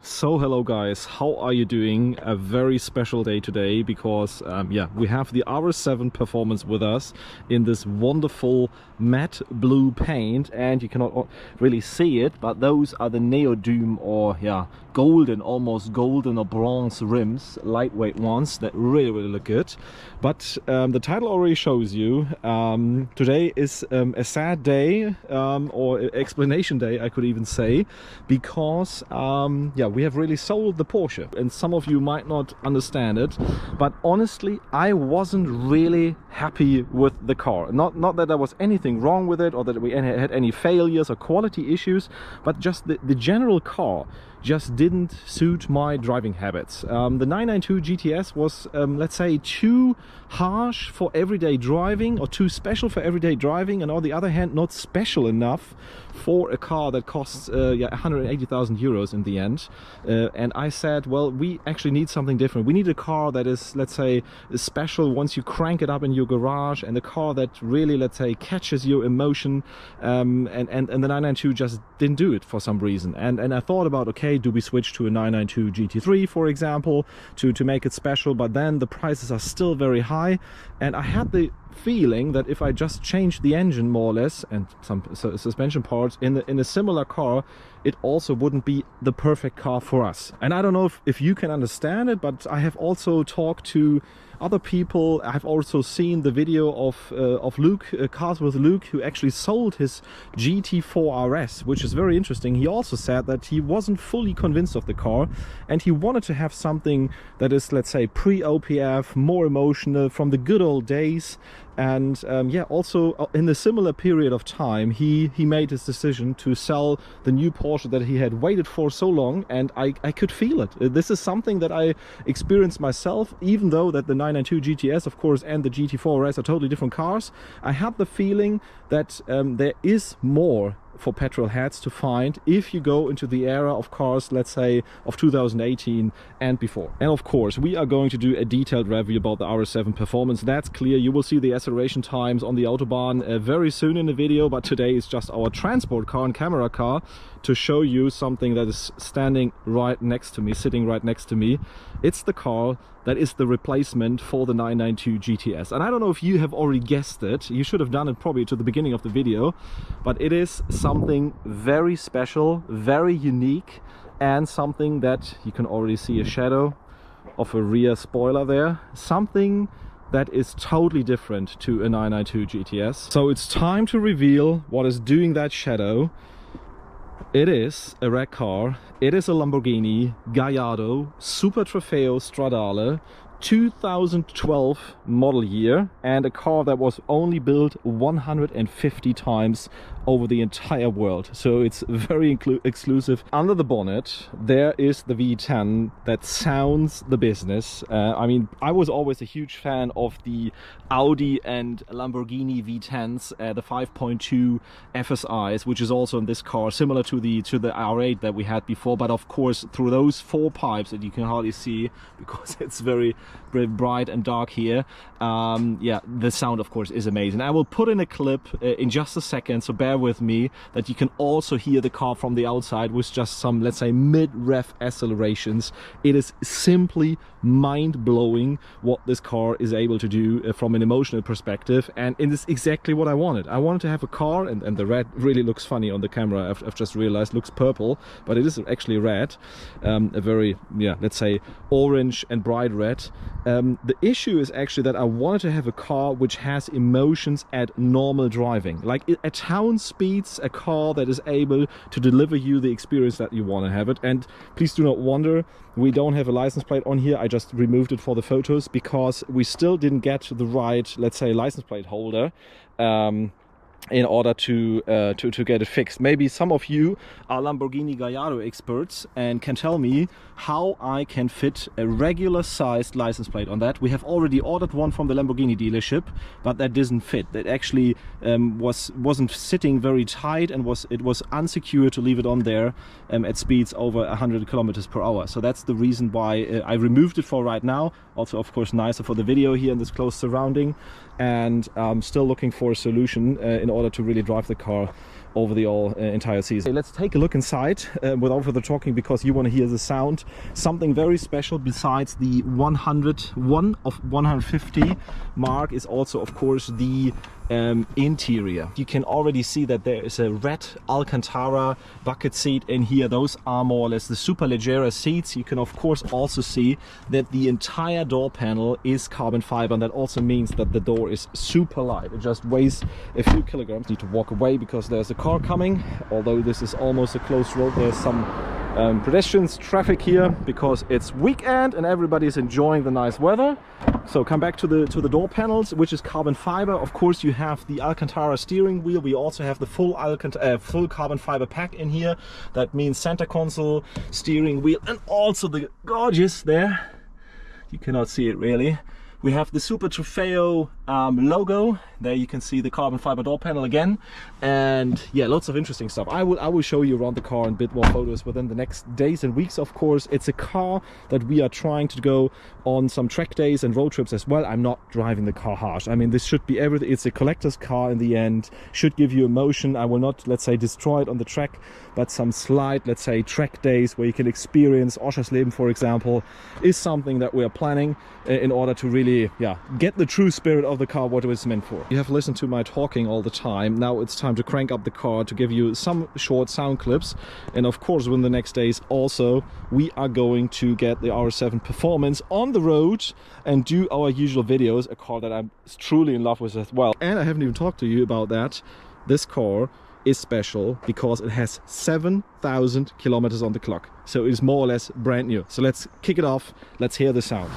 So hello guys, how are you doing? A very special day today because we have the R7 Performance with us in this wonderful matte blue paint, and you cannot really see it, but those are the neodyme or golden, almost golden or bronze rims, lightweight ones that really look good. But the title already shows you today is a sad day, or explanation day I could even say, because we have really sold the Porsche, and some of you might not understand it, but honestly I wasn't really happy with the car. Not that there was anything wrong with it or that we had any failures or quality issues, but just the general car just didn't suit my driving habits. The 992 GTS was, let's say, too harsh for everyday driving or too special for everyday driving, and on the other hand not special enough for a car that costs 180,000 euros in the end. And I said, well, we actually need something different. We need a car that is, let's say, special once you crank it up in your garage, and a car that really, let's say, catches your emotion. And the 992 just didn't do it for some reason. And I thought about, okay, do we switch to a 992 GT3, for example, to make it special? But then the prices are still very high, and I had the feeling that if I just changed the engine more or less and some suspension parts in a similar car, it also wouldn't be the perfect car for us. And I don't know if you can understand it, but I have also talked to other people. I've also seen the video of Luke, Cars with Luke, who actually sold his GT4 RS, which is very interesting. He also said that he wasn't fully convinced of the car, and he wanted to have something that is, let's say, pre-OPF, more emotional, from the good old days. And also in a similar period of time, he made his decision to sell the new Porsche that he had waited for so long, and I could feel it. This is something that I experienced myself, even though that the 992 GTS, of course, and the GT4 RS are totally different cars. I had the feeling that there is more for petrol heads to find if you go into the era of cars, let's say, of 2018 and before. And of course we are going to do a detailed review about the R7 Performance. That's clear. You will see the acceleration times on the Autobahn very soon in the video, but today is just our transport car and camera car to show you something that is standing right next to me, sitting right next to me. It's the car that is the replacement for the 992 GTS. And I don't know if you have already guessed it. You should have done it probably to the beginning of the video, but it is something very special, very unique, and something that you can already see a shadow of a rear spoiler there. Something that is totally different to a 992 GTS. So it's time to reveal what is doing that shadow. It is a red car. It is a Lamborghini Gallardo Super Trofeo Stradale 2012 model year, and a car that was only built 150 times over the entire world, so it's very exclusive. Under the bonnet there is the V10 that sounds the business. I mean, I was always a huge fan of the Audi and Lamborghini V10s, the 5.2 FSIs, which is also in this car, similar to the R8 that we had before, but of course through those four pipes that you can hardly see because it's very bright and dark here. The sound of course is amazing. I will put in a clip in just a second, so bear with me, that you can also hear the car from the outside with just some, let's say, mid-rev accelerations. It is simply mind-blowing what this car is able to do from an emotional perspective, and it is exactly what I wanted. I wanted to have a car, and the red really looks funny on the camera. I've just realized looks purple, but it is actually red, a very let's say orange and bright red. The issue is actually that I wanted to have a car which has emotions at normal driving, like at town speeds, a car that is able to deliver you the experience that you want to have it. And please do not wonder, we don't have a license plate on here. I just removed it for the photos because we still didn't get the right, let's say, license plate holder in order to get it fixed. Maybe some of you are Lamborghini Gallardo experts and can tell me how I can fit a regular sized license plate on that. We have already ordered one from the Lamborghini dealership, but that didn't fit. That actually wasn't sitting very tight, and it was unsecure to leave it on there at speeds over 100 kilometers per hour. So that's the reason why I removed it for right now. Also, of course, nicer for the video here in this close surrounding, and still looking for a solution in order to really drive the car over the entire season. Let's take a look inside without further talking, because you want to hear the sound. Something very special besides the 101 of 150 mark is also, of course, the interior. You can already see that there is a red Alcantara bucket seat in here. Those are more or less the Superleggera seats. You can of course also see that the entire door panel is carbon fiber, and that also means that the door is super light. It just weighs a few kilograms. Need to walk away because there's a car coming. Although this is almost a closed road, there's some pedestrians, traffic here because it's weekend and everybody is enjoying the nice weather. So come back to the door panels, which is carbon fiber. Of course, you have the Alcantara steering wheel. We also have the full carbon fiber pack in here. That means center console, steering wheel, and also the gorgeous there. You cannot see it really. We have the Super Trofeo logo. There you can see the carbon fiber door panel again, and yeah, lots of interesting stuff. I will show you around the car and a bit more photos within the next days and weeks. Of course, it's a car that we are trying to go on some track days and road trips as well. I'm not driving the car harsh. I mean, this should be everything. It's a collector's car in the end. Should give you emotion. I will not, let's say, destroy it on the track, but some slight, let's say, track days where you can experience Oschersleben, for example, is something that we are planning in order to really, yeah, get the true spirit of the car, what it was meant for. You have listened to my talking all the time. Now it's time to crank up the car to give you some short sound clips. And of course, within the next days also, we are going to get the R7 Performance on the road and do our usual videos, a car that I'm truly in love with as well. And I haven't even talked to you about that. This car is special because it has 7,000 kilometers on the clock. So it is more or less brand new. So let's kick it off. Let's hear the sound.